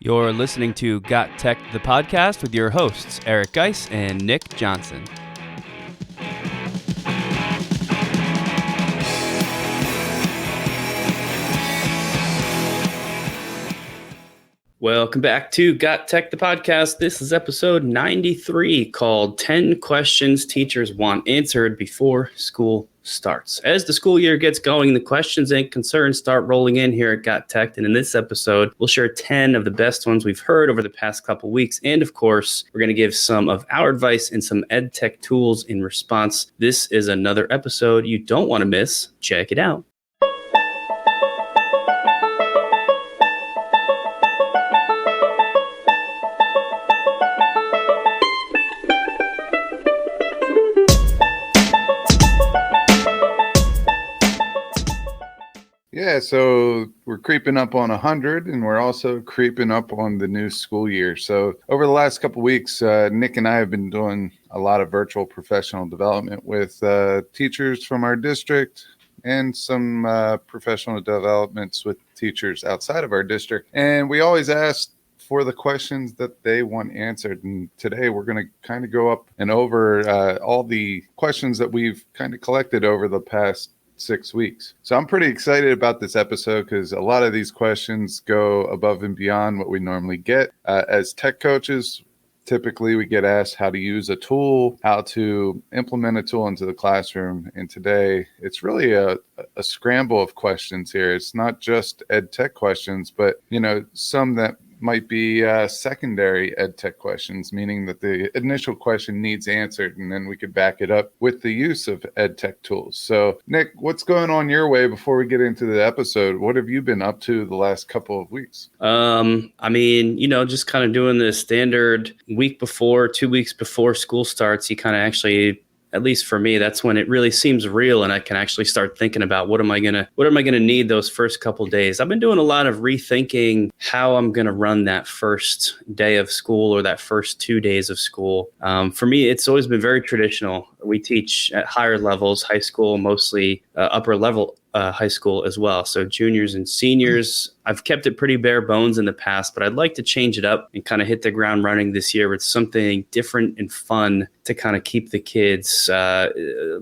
You're listening to GotTechEd the Podcast with your hosts, Eric Geis and Nick Johnson. Welcome back to GotTechEd the Podcast. This is episode 93 called 10 Questions Teachers Want Answered Before School Starts. As the school year gets going, the questions and concerns start rolling in here at GotTechEd. And in this episode, we'll share 10 of the best ones we've heard over the past couple weeks. And of course, we're going to give some of our advice and some EdTech tools in response. This is another episode you don't want to miss. Check it out. Yeah, so we're creeping up on 100, and we're also creeping up on the new school year. So over the last couple of weeks, Nick and I have been doing a lot of virtual professional development with teachers from our district and some professional developments with teachers outside of our district. And we always ask for the questions that they want answered. And today we're going to kind of go up and over all the questions that we've kind of collected over the past 6 weeks. So I'm pretty excited about this episode because a lot of these questions go above and beyond what we normally get. As tech coaches, typically we get asked how to use a tool, how to implement a tool into the classroom. And today it's really a scramble of questions here. It's not just ed tech questions, but some that might be secondary ed tech questions, meaning that the initial question needs answered, and then we could back it up with the use of ed tech tools. So, Nick, what's going on your way before we get into the episode? What have you been up to the last couple of weeks? Just kind of doing the standard week before, 2 weeks before school starts. You kind of actually, at least for me, that's when it really seems real, and I can actually start thinking about what am I gonna need those first couple of days. I've been doing a lot of rethinking how I'm gonna run that first day of school or that first 2 days of school. For me, it's always been very traditional. We teach at higher levels, high school, mostly upper level high school as well. So juniors and seniors, I've kept it pretty bare bones in the past, but I'd like to change it up and kind of hit the ground running this year with something different and fun to kind of keep the kids,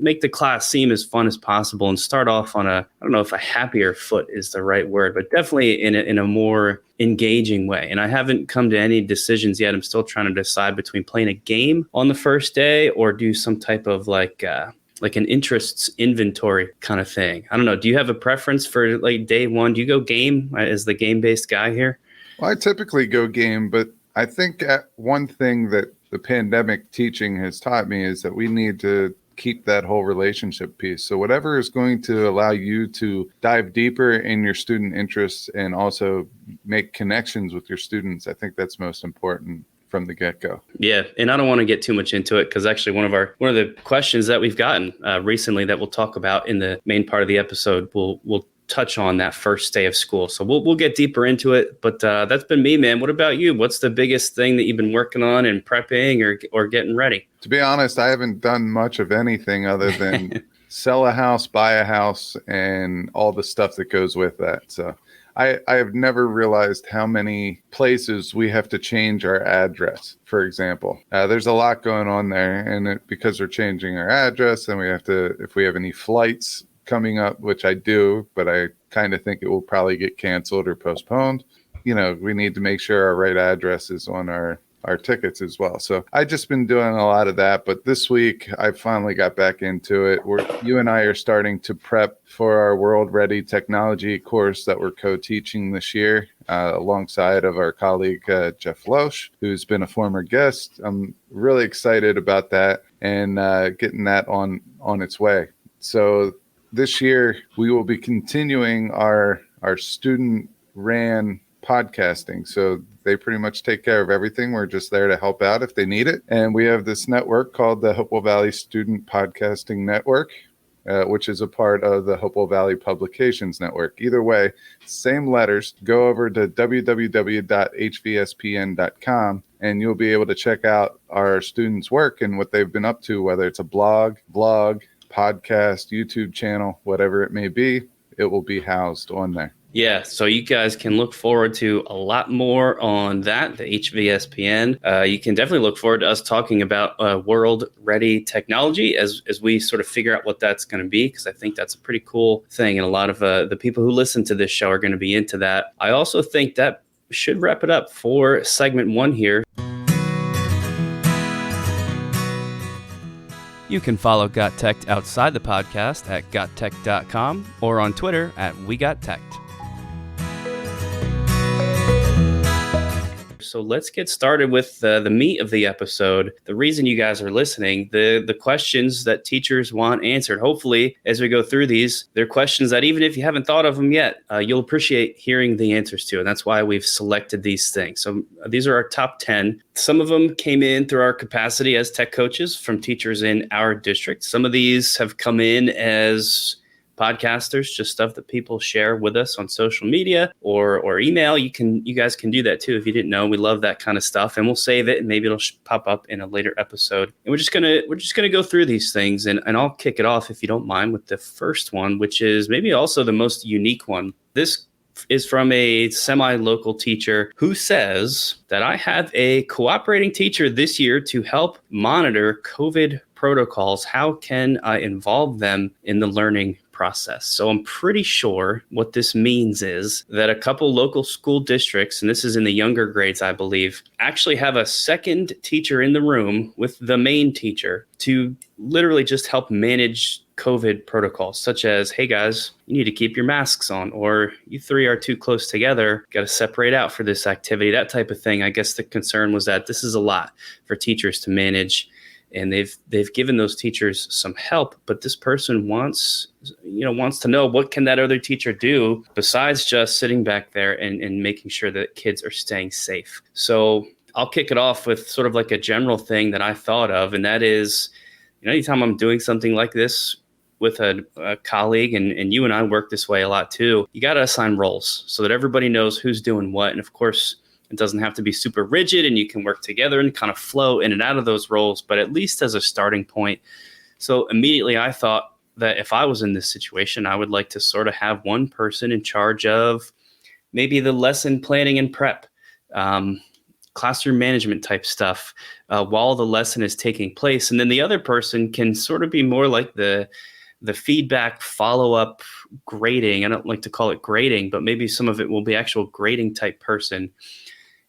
make the class seem as fun as possible and start off on I don't know if a happier foot is the right word, but definitely in a more engaging way. And I haven't come to any decisions yet. I'm still trying to decide between playing a game on the first day or do some type of like an interests inventory kind of thing. I don't know. Do you have a preference for like day one? Do you go game as the game-based guy here? Well, I typically go game, but I think one thing that the pandemic teaching has taught me is that we need to keep that whole relationship piece. So whatever is going to allow you to dive deeper in your student interests and also make connections with your students, I think that's most important from the get-go. Yeah, and I don't want to get too much into it because actually one of the questions that we've gotten recently that we'll talk about in the main part of the episode, we'll touch on that first day of school. So we'll get deeper into it. But that's been me, man. What about you? What's the biggest thing that you've been working on and prepping or getting ready? To be honest, I haven't done much of anything other than sell a house, buy a house, and all the stuff that goes with that. So I have never realized how many places we have to change our address, for example. There's a lot going on there, and because we're changing our address, then we have to, if we have any flights coming up, which I do, but I kind of think it will probably get canceled or postponed. We need to make sure our right address is on our tickets as well. So I've just been doing a lot of that, but this week I finally got back into it. You and I are starting to prep for our World Ready Technology course that we're co-teaching this year alongside of our colleague Jeff Loesch, who's been a former guest. I'm really excited about that and getting that on its way. So this year we will be continuing our student ran podcasting. So they pretty much take care of everything. We're just there to help out if they need it. And we have this network called the Hopewell Valley Student Podcasting Network, which is a part of the Hopewell Valley Publications Network. Either way, same letters. Go over to www.hvspn.com and you'll be able to check out our students' work and what they've been up to, whether it's a blog, vlog, podcast, YouTube channel, whatever it may be. it will be housed on there. Yeah, so you guys can look forward to a lot more on that, the HVSPN. You can definitely look forward to us talking about world-ready technology as we sort of figure out what that's going to be, because I think that's a pretty cool thing, and a lot of the people who listen to this show are going to be into that. I also think that should wrap it up for segment 1 here. You can follow GotTechEd outside the podcast at GotTech.com or on Twitter at WeGotTechEd. So let's get started with the meat of the episode. The reason you guys are listening, the questions that teachers want answered. Hopefully, as we go through these, they're questions that even if you haven't thought of them yet, you'll appreciate hearing the answers to. And that's why we've selected these things. So these are our top 10. Some of them came in through our capacity as tech coaches from teachers in our district. Some of these have come in as podcasters, just stuff that people share with us on social media or email. You guys can do that too if you didn't know. We love that kind of stuff, and we'll save it and maybe it'll pop up in a later episode. And we're just gonna go through these things, and I'll kick it off if you don't mind with the first one, which is maybe also the most unique one. This is from a semi-local teacher who says that I have a cooperating teacher this year to help monitor COVID protocols. How can I involve them in the learning process? So I'm pretty sure what this means is that a couple local school districts, and this is in the younger grades, I believe, actually have a second teacher in the room with the main teacher to literally just help manage COVID protocols, such as, hey guys, you need to keep your masks on, or you three are too close together, got to separate out for this activity, that type of thing. I guess the concern was that this is a lot for teachers to manage, and they've given those teachers some help, but this person wants to know, what can that other teacher do besides just sitting back there and making sure that kids are staying safe. So I'll kick it off with sort of like a general thing that I thought of, and that is, anytime I'm doing something like this with a colleague, and you and I work this way a lot too, you got to assign roles so that everybody knows who's doing what. And of course, it doesn't have to be super rigid, and you can work together and kind of flow in and out of those roles, but at least as a starting point. So immediately I thought that if I was in this situation, I would like to sort of have one person in charge of maybe the lesson planning and prep, classroom management type stuff while the lesson is taking place. And then the other person can sort of be more like the feedback, follow-up, grading. I don't like to call it grading, but maybe some of it will be actual grading type person.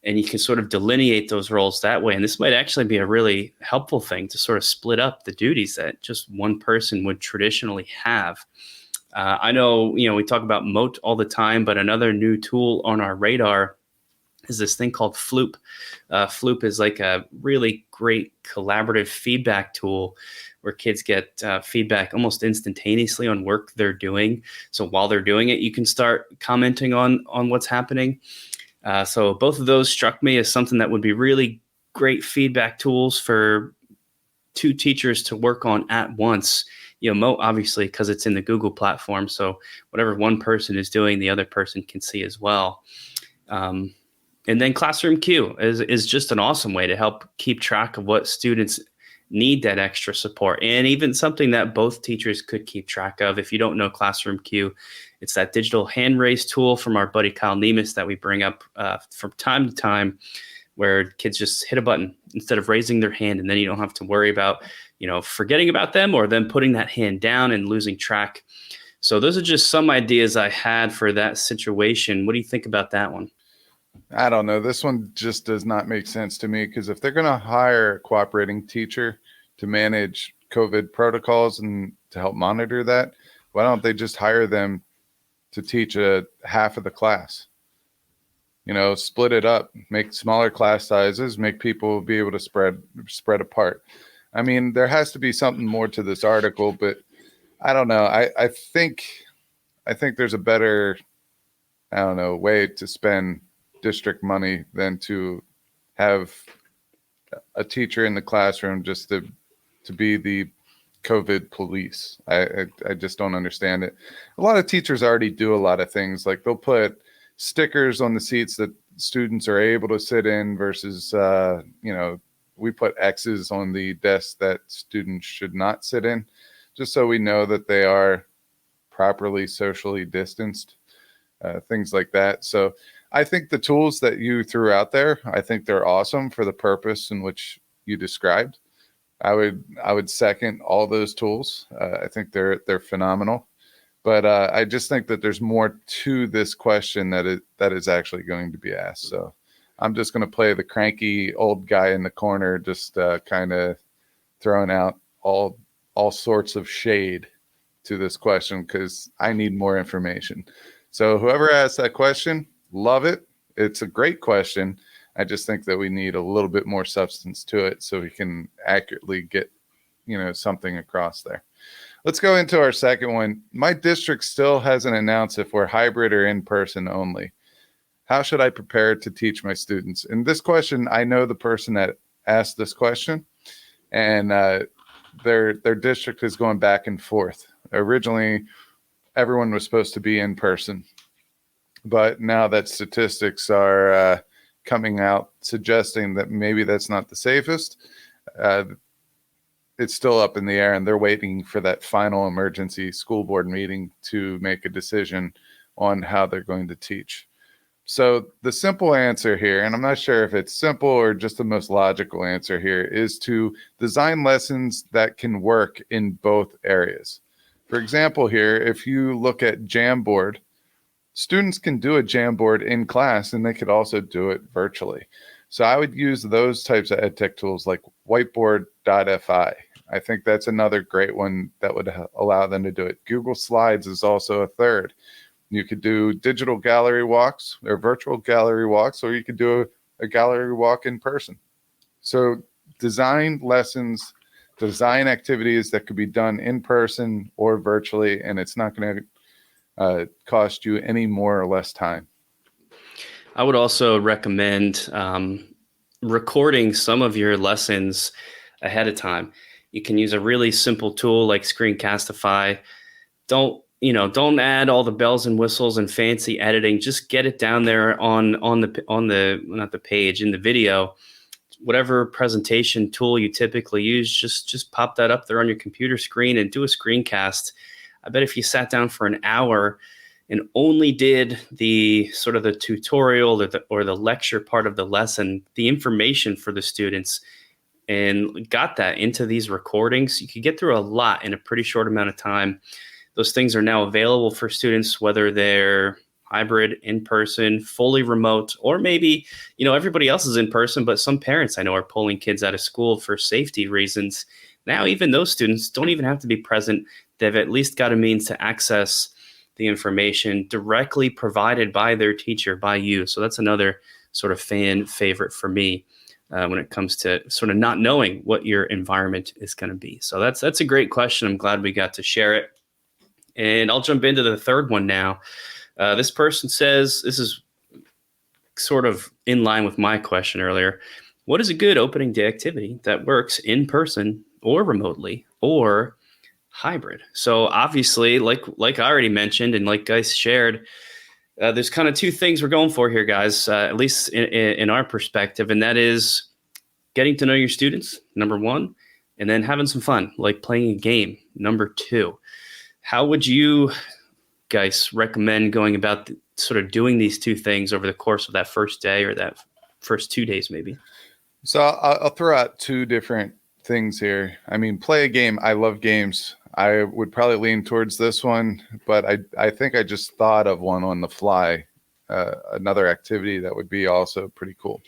And you can sort of delineate those roles that way. And this might actually be a really helpful thing to sort of split up the duties that just one person would traditionally have. I know, we talk about Moat all the time, but another new tool on our radar is this thing called Floop. Floop is like a really great collaborative feedback tool where kids get feedback almost instantaneously on work they're doing. So while they're doing it, you can start commenting on what's happening. So both of those struck me as something that would be really great feedback tools for two teachers to work on at once. Moat, obviously, because it's in the Google platform. So whatever one person is doing, the other person can see as well. And then Classroom Q is just an awesome way to help keep track of what students need that extra support, and even something that both teachers could keep track of. If you don't know Classroom Q, it's that digital hand raise tool from our buddy Kyle Nemus that we bring up from time to time, where kids just hit a button instead of raising their hand, and then you don't have to worry about forgetting about them or them putting that hand down and losing track. So those are just some ideas I had for that situation. What do you think about that one? I don't know. This one just does not make sense to me, because if they're going to hire a cooperating teacher to manage COVID protocols and to help monitor that, why don't they just hire them to teach half of the class? Split it up, make smaller class sizes, make people be able to spread apart. I mean, there has to be something more to this article, but I don't know. I think there's a better, way to spend district money than to have a teacher in the classroom just to be the COVID police. I just don't understand it. A lot of teachers already do a lot of things, like they'll put stickers on the seats that students are able to sit in versus we put X's on the desks that students should not sit in, just so we know that they are properly socially distanced, things like that. So I think the tools that you threw out there, I think they're awesome for the purpose in which you described. I would second all those tools. I think they're phenomenal. But I just think that there's more to this question that is actually going to be asked. So I'm just going to play the cranky old guy in the corner, just kind of throwing out all sorts of shade to this question because I need more information. So whoever asked that question, love it. It's a great question. I just think that we need a little bit more substance to it so we can accurately get, something across there. Let's go into our second one. My district still hasn't announced if we're hybrid or in person only. How should I prepare to teach my students? And this question, I know the person that asked this question, and their district is going back and forth. Originally, everyone was supposed to be in person, but now that statistics are coming out suggesting that maybe that's not the safest, it's still up in the air, and they're waiting for that final emergency school board meeting to make a decision on how they're going to teach. So the simple answer here, and I'm not sure if it's simple or just the most logical answer here, is to design lessons that can work in both areas. For example, here, if you look at Jamboard, students can do a Jamboard in class, and they could also do it virtually. So I would use those types of EdTech tools like whiteboard.fi. I think that's another great one that would allow them to do it. Google Slides is also a third. You could do digital gallery walks or virtual gallery walks, or you could do a gallery walk in person. So design lessons, design activities that could be done in person or virtually, and it's not going to cost you any more or less time. I would also recommend recording some of your lessons ahead of time. You can use a really simple tool like Screencastify. Don't add all the bells and whistles and fancy editing. Just get it down there on the not the page, in the video. Whatever presentation tool you typically use, just pop that up there on your computer screen and do a screencast. I bet if you sat down for an hour and only did the sort of the tutorial or the lecture part of the lesson, the information for the students, and got that into these recordings, you could get through a lot in a pretty short amount of time. Those things are now available for students, whether they're hybrid, in person, fully remote, or maybe, everybody else is in person, but some parents I know are pulling kids out of school for safety reasons. Now, even those students don't even have to be present. They've at least got a means to access the information directly provided by their teacher, by you. So that's another sort of fan favorite for me when it comes to sort of not knowing what your environment is going to be. So that's a great question. I'm glad we got to share it. And I'll jump into the third one now. This person says, this is sort of in line with my question earlier. What is a good opening day activity that works in person or remotely or hybrid? So obviously, like I already mentioned and like guys shared, there's kind of two things we're going for here, guys, at least in our perspective, and that is getting to know your students, number one, and then having some fun, like playing a game, number two. How would you guys recommend going about sort of doing these two things over the course of that first day or that first 2 days maybe? So I'll throw out two different things here. I mean, play a game. I love games. I would probably lean towards this one, but I think I just thought of one on the fly, another activity that would be also pretty cool.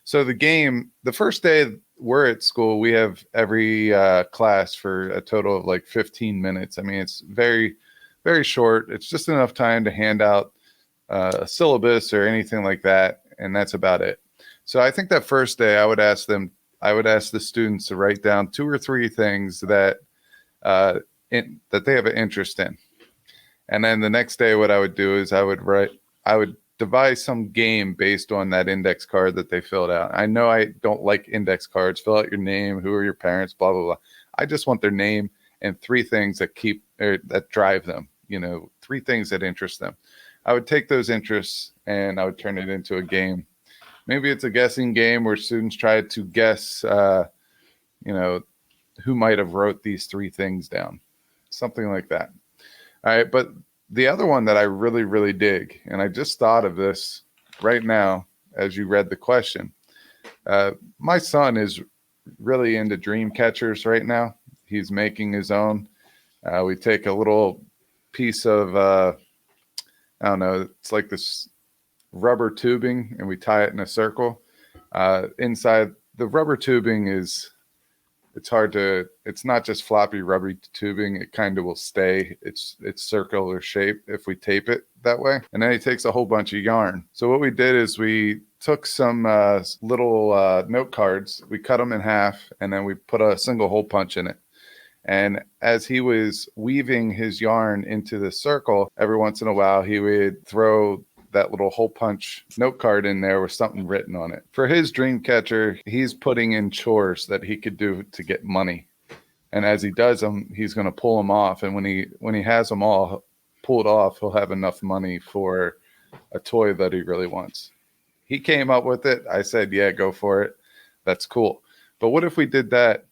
So the first day we're at school, we have every class for a total of like 15 minutes. I mean, it's very, very short. It's just enough time to hand out a syllabus or anything like that, and that's about it. So I think that first day I would ask the students to write down 2 or 3 things that they have an interest in. And then the next day, what I would do is I would devise some game based on that index card that they filled out. I know I don't like index cards. Fill out your name, who are your parents, blah, blah, blah. I just want their name and 3 things that drive them, 3 things that interest them. I would take those interests and I would turn it into a game. Maybe it's a guessing game where students try to guess, who might have wrote these 3 things down, something like that. All right. But the other one that I really, really dig, and I just thought of this right now as you read the question. My son is really into dream catchers right now. He's making his own. We take a little piece of, I don't know, it's like this rubber tubing, and we tie it in a circle. Inside the rubber tubing it's not just floppy rubbery tubing. It kind of will stay. It's circular shape if we tape it that way. And then he takes a whole bunch of yarn. So what we did is we took some little note cards, we cut them in half, and then we put a single hole punch in it. And as he was weaving his yarn into the circle, every once in a while he would throw that little hole punch note card in there with something written on it. For his dream catcher, he's putting in chores that he could do to get money. And as he does them, he's going to pull them off. And when he has them all pulled off, he'll have enough money for a toy that he really wants. He came up with it. I said, yeah, go for it. That's cool. But what if we did that?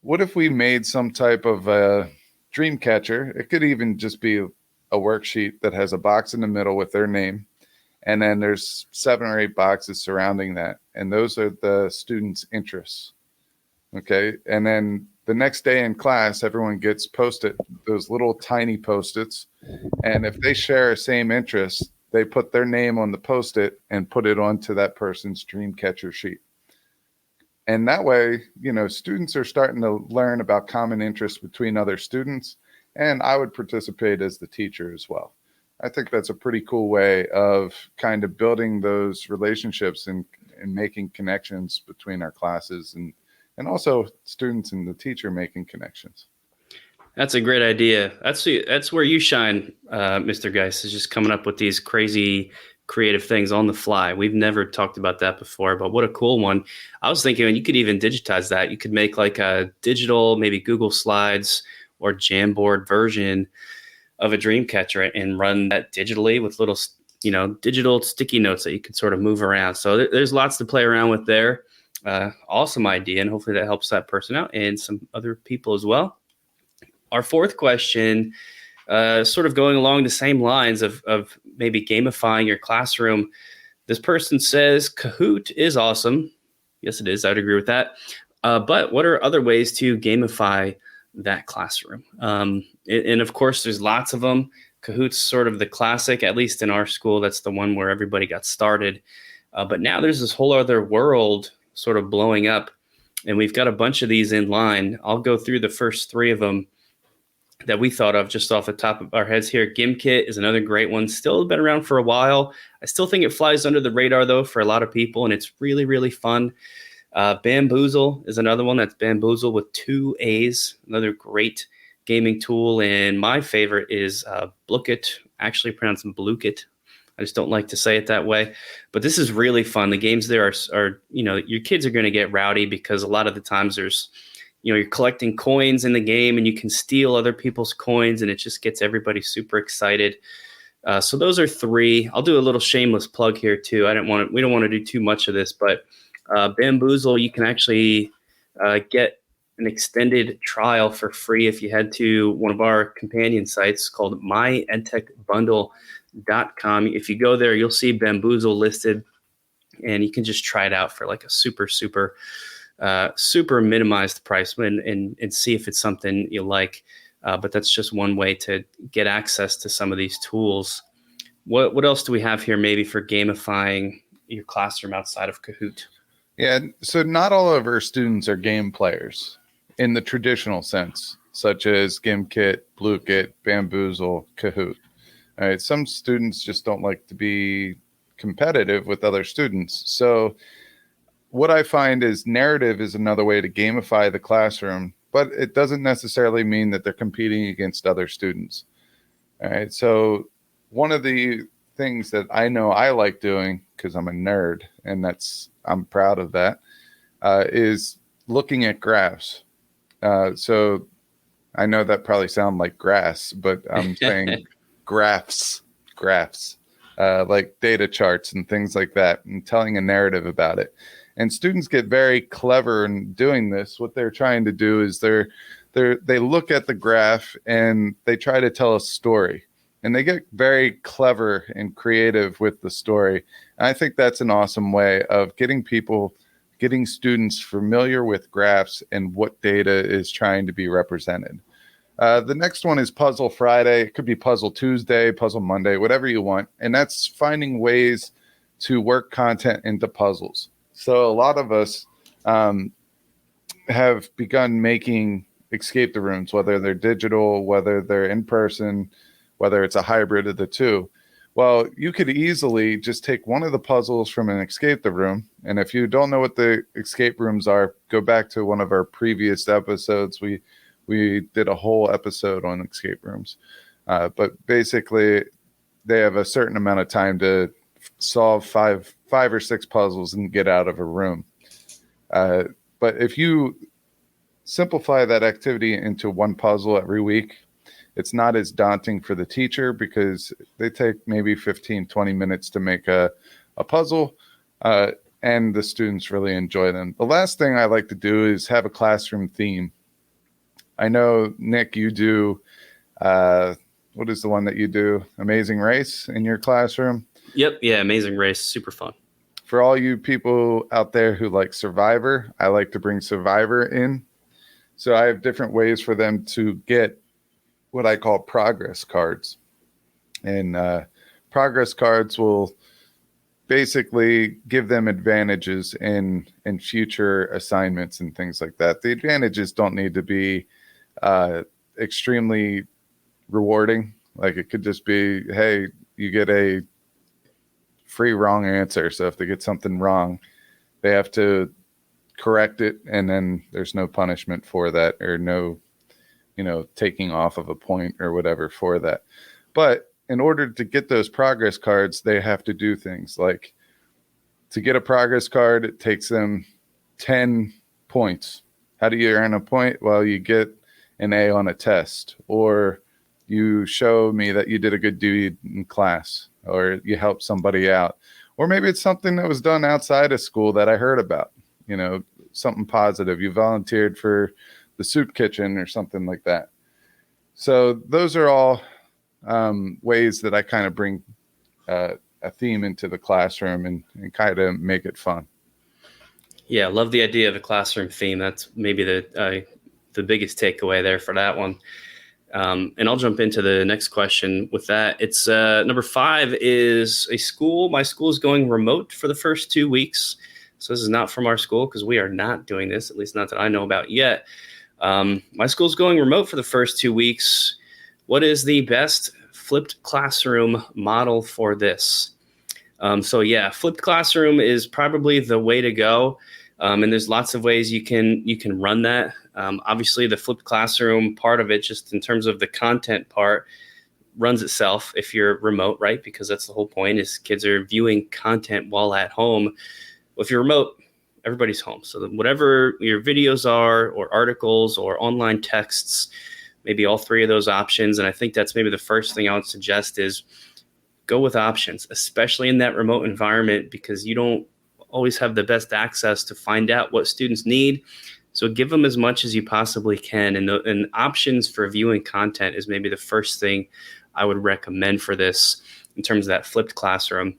What if we made some type of dream catcher? It could even just be a worksheet that has a box in the middle with their name. And then there's 7 or 8 boxes surrounding that. And those are the students' interests. Okay. And then the next day in class, everyone gets Post-it, those little tiny Post-its. And if they share a same interest, they put their name on the Post-it and put it onto that person's dream catcher sheet. And that way, students are starting to learn about common interests between other students. And I would participate as the teacher as well. I think that's a pretty cool way of kind of building those relationships and making connections between our classes and also students and the teacher making connections. That's a great idea. That's where you shine, Mr. Geis, is just coming up with these crazy creative things on the fly. We've never talked about that before, but what a cool one. I was thinking you could even digitize that. You could make like a digital, maybe Google Slides or Jamboard version of a dream catcher and run that digitally with little, digital sticky notes that you can sort of move around. So there's lots to play around with there. Awesome idea. And hopefully that helps that person out and some other people as well. Our fourth question, sort of going along the same lines of maybe gamifying your classroom. This person says Kahoot is awesome. Yes, it is. I would agree with that. But what are other ways to gamify that classroom? And of course, there's lots of them. Kahoot's sort of the classic, at least in our school. That's the one where everybody got started. But now there's this whole other world sort of blowing up. And we've got a bunch of these in line. I'll go through the first 3 of them that we thought of just off the top of our heads here. GimKit is another great one. Still been around for a while. I still think it flies under the radar, though, for a lot of people, and it's really, really fun. Bamboozle is another one. That's Bamboozle with 2 A's, another great gaming tool. And my favorite is Blookit, actually pronounced Blookit. I just don't like to say it that way. But this is really fun. The games there are your kids are going to get rowdy because a lot of the times there's, you're collecting coins in the game and you can steal other people's coins and it just gets everybody super excited. So those are 3. I'll do a little shameless plug here too. We don't want to do too much of this, but Bamboozle, you can actually get an extended trial for free if you head to one of our companion sites called myedtechbundle.com. If you go there, you'll see Bamboozle listed and you can just try it out for like a super minimized price and see if it's something you like. But that's just one way to get access to some of these tools. What else do we have here maybe for gamifying your classroom outside of Kahoot? Yeah, so not all of our students are game players in the traditional sense, such as GimKit, Blookit, Bamboozle, Kahoot. All right, some students just don't like to be competitive with other students. So what I find is narrative is another way to gamify the classroom, but it doesn't necessarily mean that they're competing against other students. All right, so one of the things that I know I like doing, because I'm a nerd, and I'm proud of that, is looking at graphs. So I know that probably sounds like grass, but I'm saying graphs, like data charts and things like that, and telling a narrative about it. And students get very clever in doing this. What they're trying to do is they're they look at the graph and they try to tell a story, and they get very clever and creative with the story. And I think that's an awesome way of getting students familiar with graphs and what data is trying to be represented. The next one is Puzzle Friday. It could be Puzzle Tuesday, Puzzle Monday, whatever you want. And that's finding ways to work content into puzzles. So a lot of us have begun making escape the rooms, whether they're digital, whether they're in person, whether it's a hybrid of the two. Well, you could easily just take one of the puzzles from an escape the room. And if you don't know what the escape rooms are, go back to one of our previous episodes. We did a whole episode on escape rooms. But basically, they have a certain amount of time to solve five or six puzzles and get out of a room. But if you simplify that activity into one puzzle every week, it's not as daunting for the teacher because they take maybe 15, 20 minutes to make a puzzle, and the students really enjoy them. The last thing I like to do is have a classroom theme. I know, Nick, you do, what is the one that you do? Amazing Race in your classroom? Yep. Yeah. Amazing Race. Super fun. For all you people out there who like Survivor, I like to bring Survivor in. So I have different ways for them to get what I call progress cards. And progress cards will basically give them advantages in future assignments and things like that. The advantages don't need to be extremely rewarding. Like it could just be, hey, you get a free wrong answer. So if they get something wrong, they have to correct it, and then there's no punishment for that, or no, taking off of a point or whatever for that. But in order to get those progress cards, they have to do things like, to get a progress card, it takes them 10 points. How do you earn a point? Well, you get an A on a test, or you show me that you did a good deed in class, or you helped somebody out, or maybe it's something that was done outside of school that I heard about, something positive. You volunteered for the soup kitchen or something like that. So those are all ways that I kind of bring a theme into the classroom and kind of make it fun. Yeah, I love the idea of a classroom theme. That's maybe the biggest takeaway there for that one. And I'll jump into the next question with that. It's number 5 is a school. My school is going remote for the first 2 weeks. So this is not from our school because we are not doing this, at least not that I know about yet. My school's going remote for the first 2 weeks. What is the best flipped classroom model for this? So yeah, flipped classroom is probably the way to go. And there's lots of ways you can run that. Obviously, the flipped classroom part of it, just in terms of the content part, runs itself if you're remote, right? Because that's the whole point, is kids are viewing content while at home. Well, if you're remote, everybody's home. So whatever your videos are, or articles, or online texts, maybe all 3 of those options. And I think that's maybe the first thing I would suggest is go with options, especially in that remote environment, because you don't always have the best access to find out what students need. So give them as much as you possibly can. And options for viewing content is maybe the first thing I would recommend for this in terms of that flipped classroom.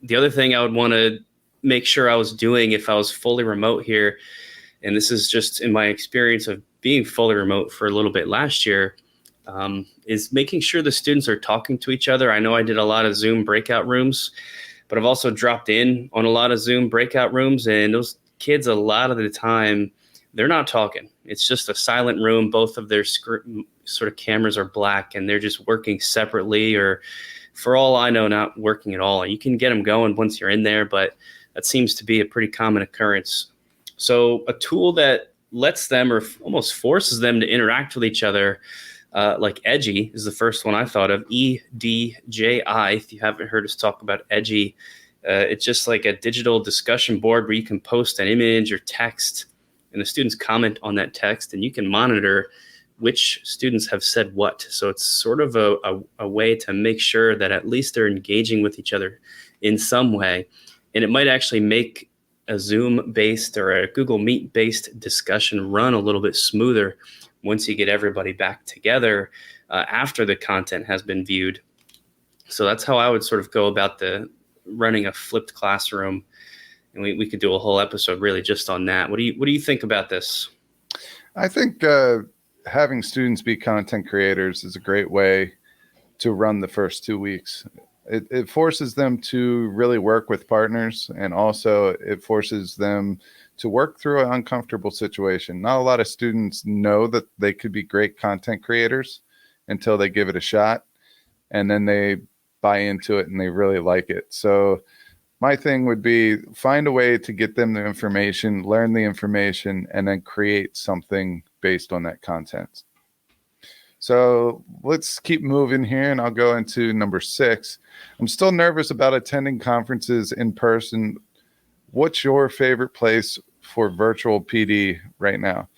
The other thing I would want to make sure I was doing if I was fully remote here, and this is just in my experience of being fully remote for a little bit last year, is making sure the students are talking to each other. I know I did a lot of Zoom breakout rooms, but I've also dropped in on a lot of Zoom breakout rooms, and those kids, a lot of the time, they're not talking. It's just a silent room. Both of their sort of cameras are black, and they're just working separately, or for all I know, not working at all. You can get them going once you're in there, but that seems to be a pretty common occurrence. So a tool that lets them, or almost forces them, to interact with each other, like Edgy is the first one I thought of, EDJI. If you haven't heard us talk about Edgy, it's just like a digital discussion board where you can post an image or text, and the students comment on that text, and you can monitor which students have said what. So it's sort of a way to make sure that at least they're engaging with each other in some way. And it might actually make a Zoom-based or a Google Meet-based discussion run a little bit smoother once you get everybody back together after the content has been viewed. So that's how I would sort of go about the running a flipped classroom. And we could do a whole episode really just on that. What do you think about this? I think having students be content creators is a great way to run the first 2 weeks. It forces them to really work with partners, and also it forces them to work through an uncomfortable situation. Not a lot of students know that they could be great content creators until they give it a shot, and then they buy into it and they really like it. So my thing would be find a way to get them the information, learn the information, and then create something based on that content. So let's keep moving here, and I'll go into number 6. I'm still nervous about attending conferences in person. What's your favorite place for virtual PD right now?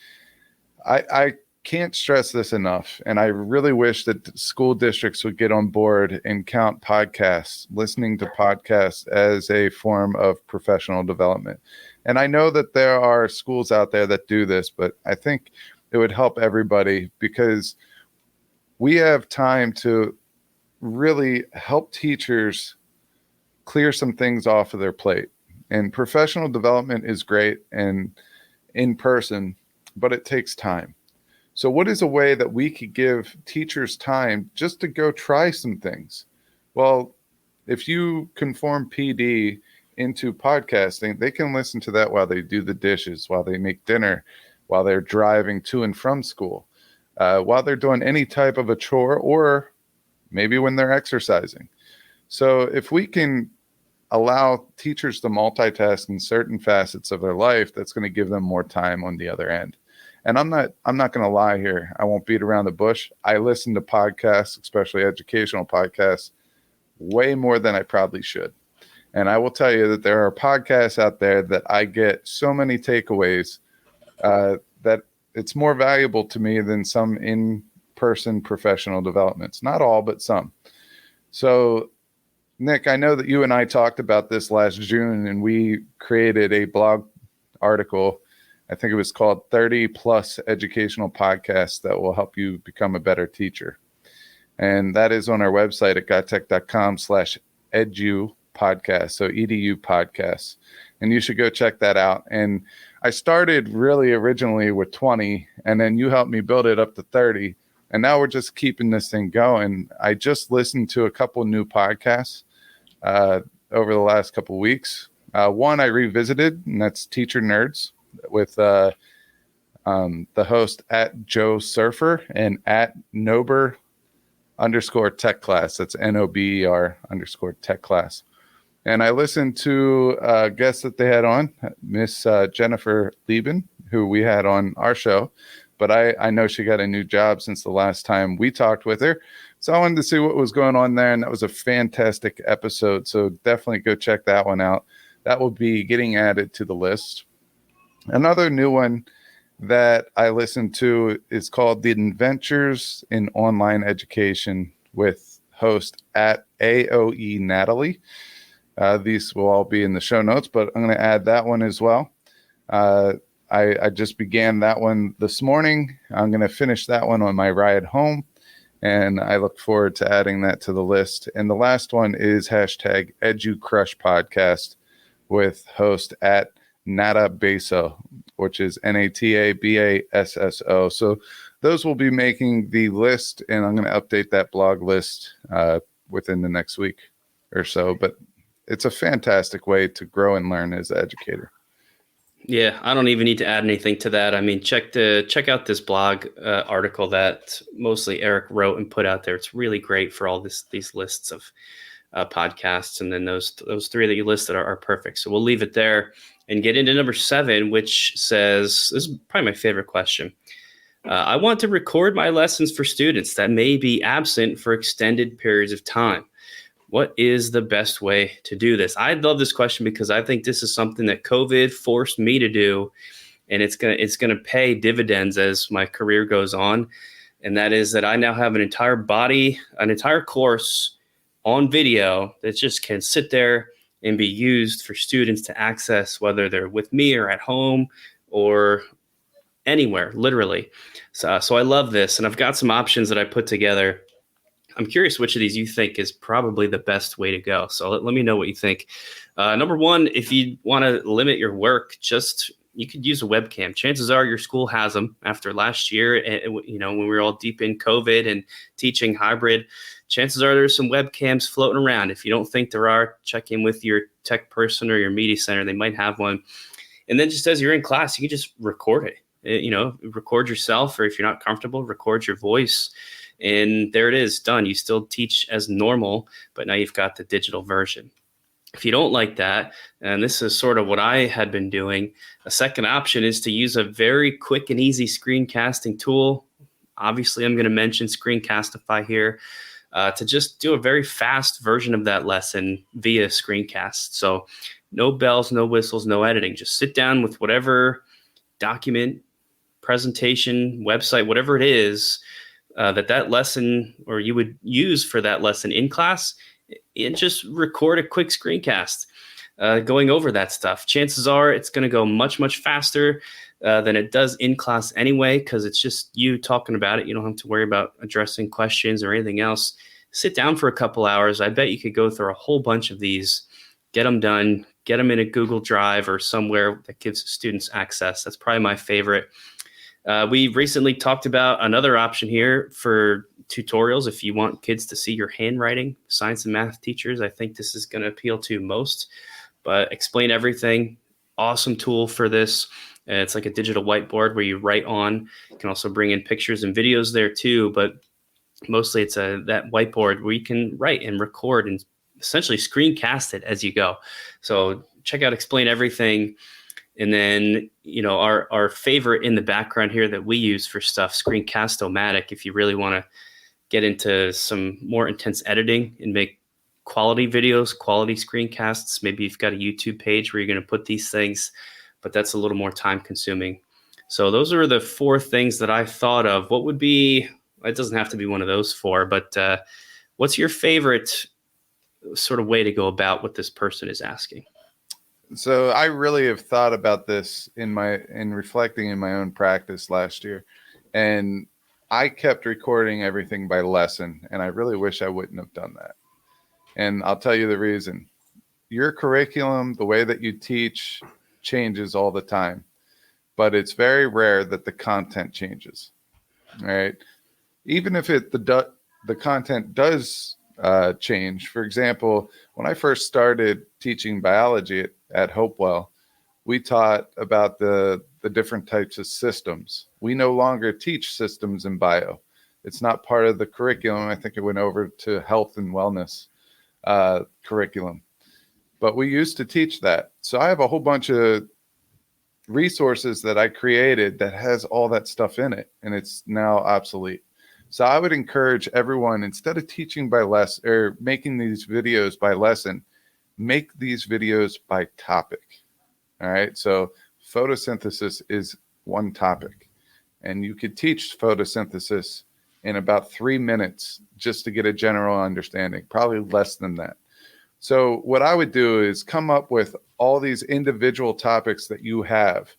I can't stress this enough, and I really wish that school districts would get on board and count podcasts, listening to podcasts, as a form of professional development. And I know that there are schools out there that do this, but I think it would help everybody, because we have time to really help teachers clear some things off of their plate. And professional development is great and in person, but it takes time. So what is a way that we could give teachers time just to go try some things? Well, if you conform PD into podcasting, they can listen to that while they do the dishes, while they make dinner, while they're driving to and from school, while they're doing any type of a chore, or maybe when they're exercising. So if we can allow teachers to multitask in certain facets of their life, that's going to give them more time on the other end. And I'm not going to lie here. I won't beat around the bush. I listen to podcasts, especially educational podcasts, way more than I probably should. And I will tell you that there are podcasts out there that I get so many takeaways that it's more valuable to me than some in-person professional developments. Not all, but some. So, Nick, I know that you and I talked about this last June, and we created a blog article. I think it was called 30 plus educational podcasts that will help you become a better teacher. And that is on our website at gottech.com/edu podcast. So EDU podcasts. And you should go check that out. And I started really originally with 20, and then you helped me build it up to 30. And now we're just keeping this thing going. I just listened to a couple new podcasts over the last couple of weeks. One I revisited, and that's Teacher Nerds with the host at Joe Surfer and at Nober_tech class. That's NOBER_tech class. And I listened to a guest that they had on, Miss Jennifer Lieben, who we had on our show. But I know she got a new job since the last time we talked with her. So I wanted to see what was going on there. And that was a fantastic episode. So definitely go check that one out. That will be getting added to the list. Another new one that I listened to is called The Adventures in Online Education with host at AOE Natalie. These will all be in the show notes, but I'm going to add that one as well. I just began that one this morning. I'm going to finish that one on my ride home, and I look forward to adding that to the list. And the last one is hashtag EduCrush Podcast with host at Nata Basso, which is NATABASSO. So those will be making the list, and I'm going to update that blog list within the next week or so. But it's a fantastic way to grow and learn as an educator. Yeah, I don't even need to add anything to that. I mean, check out this blog article that mostly Eric wrote and put out there. It's really great for all these lists of podcasts, and then those three that you listed are perfect. So we'll leave it there and get into number 7, which says, this is probably my favorite question. I want to record my lessons for students that may be absent for extended periods of time. What is the best way to do this? I love this question because I think this is something that COVID forced me to do, and it's gonna pay dividends as my career goes on. And that is that I now have an entire course on video that just can sit there and be used for students to access, whether they're with me or at home or anywhere, literally. So I love this, and I've got some options that I put together. I'm curious which of these you think is probably the best way to go. So let me know what you think. Number one, if you want to limit your work, you could use a webcam. Chances are your school has them after last year. When we were all deep in COVID and teaching hybrid, chances are there's some webcams floating around. If you don't think there are, check in with your tech person or your media center. They might have one. And then just as you're in class, you can just record it. Record yourself, or if you're not comfortable, record your voice. And there it is, done. You still teach as normal, but now you've got the digital version. If you don't like that, and this is sort of what I had been doing, a second option is to use a very quick and easy screencasting tool. Obviously, I'm going to mention Screencastify here, to just do a very fast version of that lesson via screencast. So no bells, no whistles, no editing. Just sit down with whatever document, presentation, website, whatever it is that lesson or you would use for that lesson in class, and just record a quick screencast going over that stuff. Chances are it's going to go much, much faster than it does in class anyway, because it's just you talking about it. You don't have to worry about addressing questions or anything else. Sit down for a couple hours. I bet you could go through a whole bunch of these, get them done, get them in a Google Drive or somewhere that gives students access. That's probably my favorite. We recently talked about another option here for tutorials. If you want kids to see your handwriting, science and math teachers, I think this is going to appeal to most. But Explain Everything, awesome tool for this. It's like a digital whiteboard where you write on. You can also bring in pictures and videos there too, but mostly it's that whiteboard where you can write and record and essentially screencast it as you go. So check out Explain Everything. And then, our favorite in the background here that we use for stuff, Screencast-O-Matic, if you really want to get into some more intense editing and make quality videos, quality screencasts. Maybe you've got a YouTube page where you're going to put these things, but that's a little more time consuming. So those are the 4 things that I thought of. What would be, it doesn't have to be one of those 4, but what's your favorite sort of way to go about what this person is asking? So I really have thought about this in reflecting in my own practice last year, and I kept recording everything by lesson, and I really wish I wouldn't have done that. And I'll tell you the reason. Your curriculum, the way that you teach, changes all the time, but it's very rare that the content changes. All right, even if the content does change. For example, when I first started teaching biology at Hopewell, we taught about the different types of systems. We no longer teach systems in bio. It's not part of the curriculum. I think it went over to health and wellness curriculum. But we used to teach that. So I have a whole bunch of resources that I created that has all that stuff in it, and it's now obsolete. So I would encourage everyone, instead of teaching by lesson or making these videos by lesson, make these videos by topic. All right. So photosynthesis is one topic, and you could teach photosynthesis in about 3 minutes just to get a general understanding, probably less than that. So what I would do is come up with all these individual topics that you have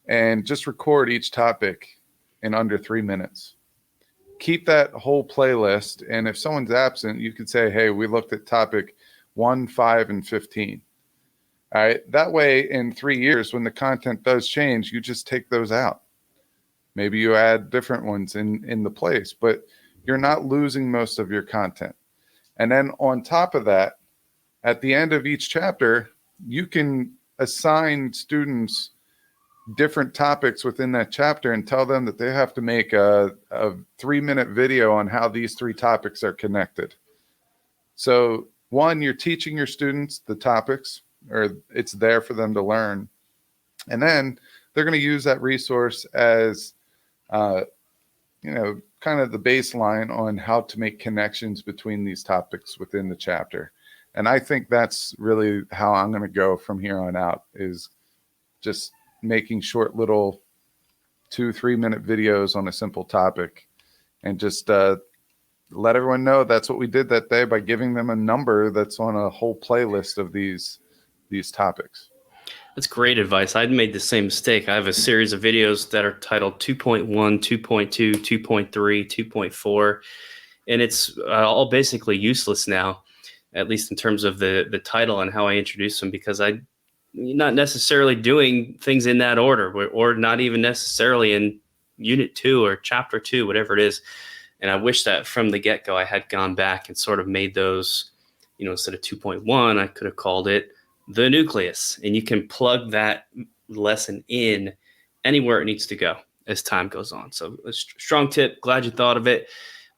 and just record each topic in under 3 minutes. Keep that whole playlist. And if someone's absent, you could say, hey, we looked at topic 1, 5, and 15. All right. That way, in 3 years, when the content does change, you just take those out. Maybe you add different ones in the place, but you're not losing most of your content. And then on top of that, at the end of each chapter, you can assign students different topics within that chapter and tell them that they have to make a 3-minute video on how these 3 topics are connected. So one, you're teaching your students the topics, or it's there for them to learn. And then they're going to use that resource as, kind of the baseline on how to make connections between these topics within the chapter. And I think that's really how I'm going to go from here on out, is just making short little 2-3 minute videos on a simple topic, and just let everyone know that's what we did that day by giving them a number that's on a whole playlist of these topics. That's great advice. I'd made the same mistake. I have a series of videos that are titled 2.1, 2.2, 2.3, 2.4, and it's all basically useless now, at least in terms of the title and how I introduce them, because I'm not necessarily doing things in that order, or not even necessarily in unit 2 or chapter 2, whatever it is. And I wish that from the get-go I had gone back and sort of made those, instead of 2.1, I could have called it the nucleus. And you can plug that lesson in anywhere it needs to go as time goes on. So a strong tip. Glad you thought of it.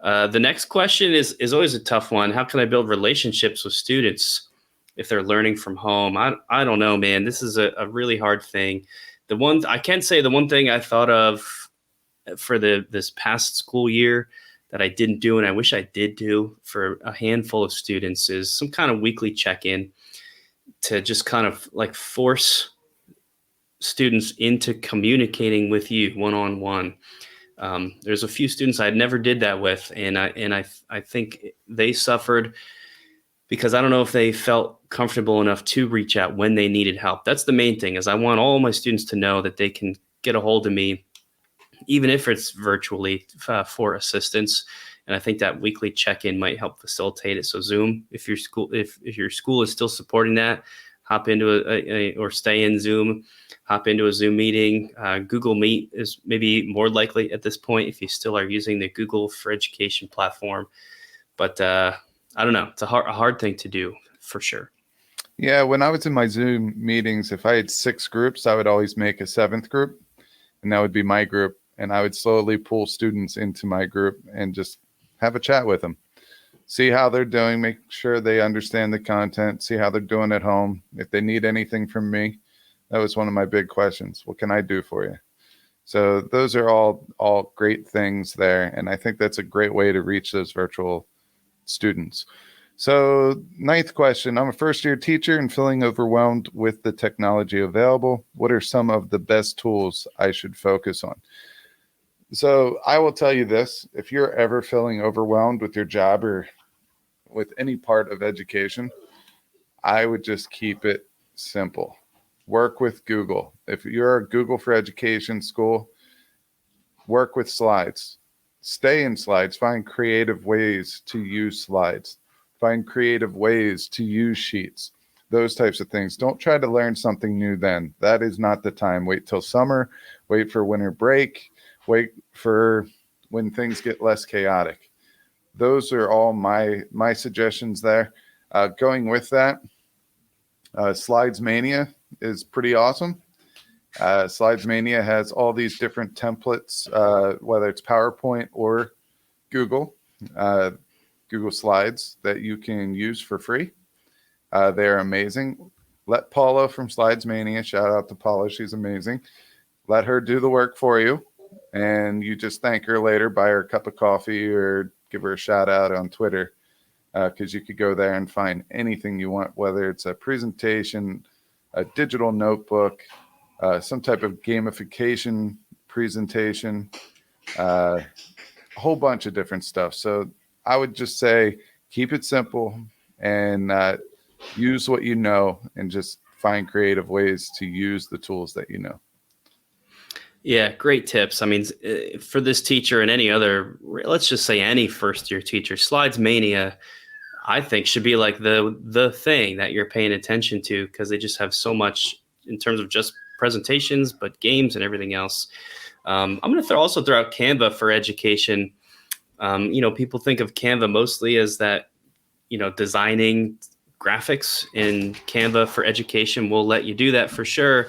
The next question is always a tough one. How can I build relationships with students if they're learning from home? I don't know, man. This is a really hard thing. The one thing I thought of for this past school year that I didn't do, and I wish I did do for a handful of students, is some kind of weekly check-in to just kind of like force students into communicating with you one-on-one. There's a few students I never did that with, and I think they suffered because I don't know if they felt comfortable enough to reach out when they needed help. That's the main thing, is I want all my students to know that they can get a hold of me, even if it's virtually, for assistance. And I think that weekly check-in might help facilitate it. So Zoom, if your school is still supporting that, hop into or stay in Zoom, hop into a Zoom meeting. Google Meet is maybe more likely at this point if you still are using the Google for Education platform. But I don't know. It's a hard thing to do for sure. Yeah, when I was in my Zoom meetings, if I had 6 groups, I would always make a 7th group, and that would be my group. And I would slowly pull students into my group and just have a chat with them. See how they're doing, make sure they understand the content, see how they're doing at home. If they need anything from me, that was one of my big questions. What can I do for you? So those are all great things there. And I think that's a great way to reach those virtual students. So 9th question, I'm a first-year teacher and feeling overwhelmed with the technology available. What are some of the best tools I should focus on? So I will tell you this, if you're ever feeling overwhelmed with your job or with any part of education, I would just keep it simple. Work with Google. If you're a Google for Education school, work with slides. Stay in slides. Find creative ways to use slides. Find creative ways to use sheets. Those types of things. Don't try to learn something new then. That is not the time. Wait till summer. Wait for winter break. Wait for when things get less chaotic. Those are all my suggestions there. Going with that, Slides Mania is pretty awesome. Slides Mania has all these different templates, whether it's PowerPoint or Google Slides that you can use for free. They're amazing. Let Paula from Slides Mania, shout out to Paula, she's amazing. Let her do the work for you. And you just thank her later, buy her a cup of coffee or give her a shout out on Twitter, because you could go there and find anything you want, whether it's a presentation, a digital notebook, some type of gamification presentation, a whole bunch of different stuff. So I would just say keep it simple and use what you know and just find creative ways to use the tools that you know. Yeah, great tips. I mean, for this teacher and any other, let's just say any first-year teacher, Slides Mania, I think, should be like the thing that you're paying attention to, because they just have so much in terms of just presentations, but games and everything else. I'm going to also throw out Canva for Education. People think of Canva mostly as that, designing graphics, and Canva for Education will let you do that for sure.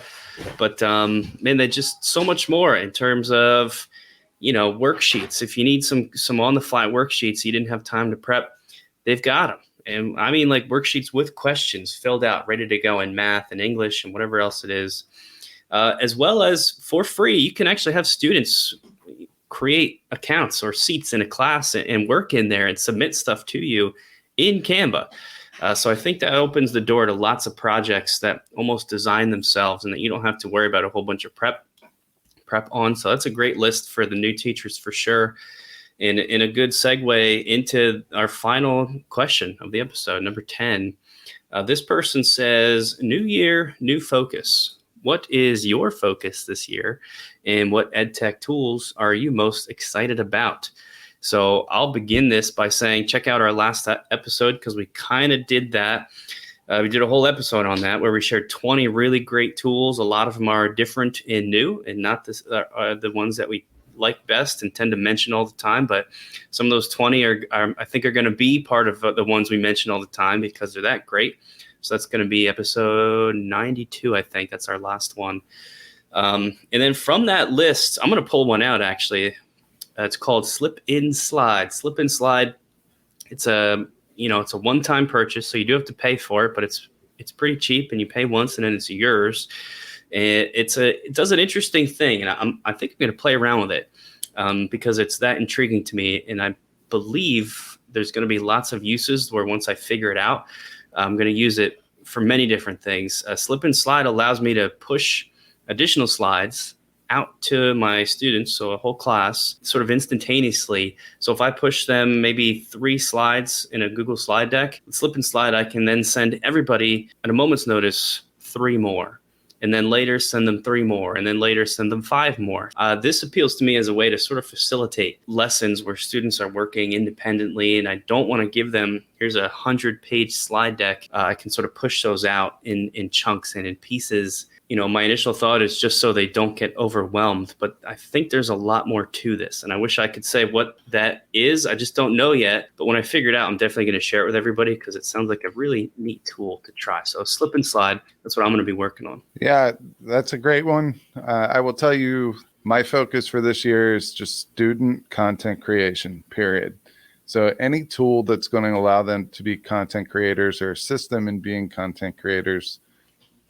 But man, they're just so much more in terms of, worksheets. If you need some on the fly worksheets, you didn't have time to prep, they've got them. And I mean, like worksheets with questions filled out, ready to go in math and English and whatever else it is. As well as for free, you can actually have students create accounts or seats in a class and work in there and submit stuff to you in Canva. So I think that opens the door to lots of projects that almost design themselves and that you don't have to worry about a whole bunch of prep on. So that's a great list for the new teachers for sure. In a good segue into our final question of the episode, number 10, this person says, new year, new focus. What is your focus this year, and what EdTech tools are you most excited about? So I'll begin this by saying, check out our last episode, because we kind of did that. We did a whole episode on that where we shared 20 really great tools. A lot of them are different and new, and not the ones that we like best and tend to mention all the time. But some of those 20 are I think are going to be part of the ones we mention all the time because they're that great. So that's going to be episode 92, I think. That's our last one. And then from that list, I'm going to pull one out, actually. It's called Slip In Slide. Slip In Slide, it's a one-time purchase, so you do have to pay for it, but it's pretty cheap, and you pay once, and then it's yours. And it does an interesting thing, and I think I'm going to play around with it because it's that intriguing to me, and I believe there's going to be lots of uses where once I figure it out, I'm going to use it for many different things. Slip and Slide allows me to push additional slides out to my students, so a whole class, sort of instantaneously. So if I push them maybe 3 slides in a Google slide deck, with Slip and Slide, I can then send everybody at a moment's notice 3 more. And then later send them 3 more, and then later send them 5 more. This appeals to me as a way to sort of facilitate lessons where students are working independently, and I don't want to give them, here's a 100-page slide deck. I can sort of push those out in chunks and in pieces. My initial thought is just so they don't get overwhelmed, but I think there's a lot more to this, and I wish I could say what that is. I just don't know yet, but when I figure it out, I'm definitely going to share it with everybody because it sounds like a really neat tool to try. So Slip and Slide, that's what I'm going to be working on. Yeah, that's a great one. I will tell you, my focus for this year is just student content creation, period. So any tool that's going to allow them to be content creators or assist them in being content creators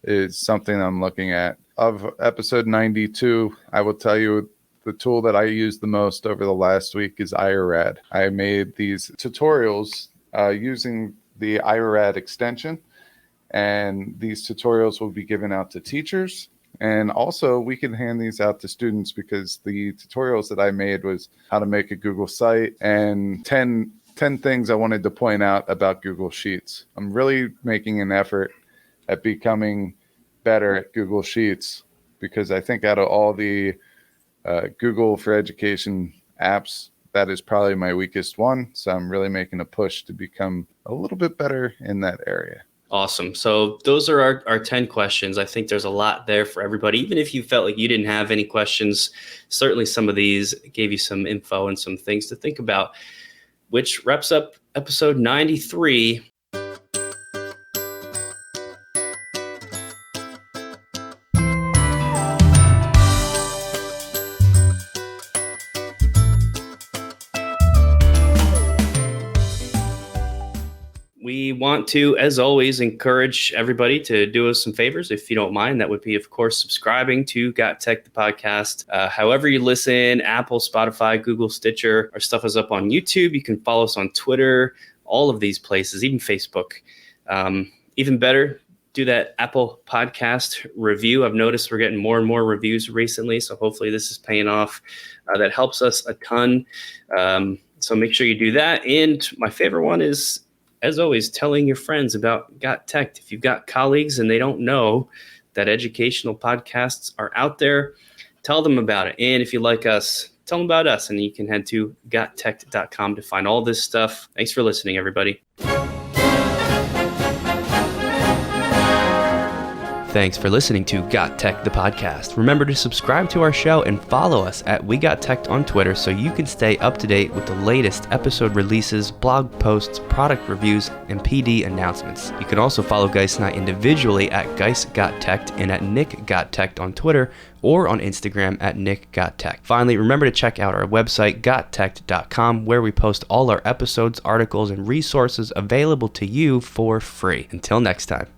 is something I'm looking at. Of episode 92, I will tell you the tool that I used the most over the last week is IRAD. I made these tutorials using the IRAD extension, and these tutorials will be given out to teachers. And also we can hand these out to students because the tutorials that I made was how to make a Google site and 10 things I wanted to point out about Google Sheets. I'm really making an effort at becoming better at Google Sheets because I think out of all the Google for Education apps, that is probably my weakest one. So I'm really making a push to become a little bit better in that area. Awesome. So those are our 10 questions. I think there's a lot there for everybody. Even if you felt like you didn't have any questions, certainly some of these gave you some info and some things to think about, which wraps up episode 93. We want to, as always, encourage everybody to do us some favors, if you don't mind. That would be, of course, subscribing to GotTech the Podcast. However you listen, Apple, Spotify, Google, Stitcher. Our stuff is up on YouTube. You can follow us on Twitter, all of these places, even Facebook. Even better, do that Apple Podcast review. I've noticed we're getting more and more reviews recently, so hopefully this is paying off. That helps us a ton. So make sure you do that. And my favorite one is, as always, telling your friends about GotTech. If you've got colleagues and they don't know that educational podcasts are out there, tell them about it. And if you like us, tell them about us. And you can head to GotTechEd.com to find all this stuff. Thanks for listening, everybody. Thanks for listening to GotTech the Podcast. Remember to subscribe to our show and follow us at WeGotTech on Twitter so you can stay up to date with the latest episode releases, blog posts, product reviews, and PD announcements. You can also follow Geis and I individually at GeisGotTech and at NickGotTech on Twitter or on Instagram at NickGotTech. Finally, remember to check out our website, GotTechEd.com, where we post all our episodes, articles, and resources available to you for free. Until next time.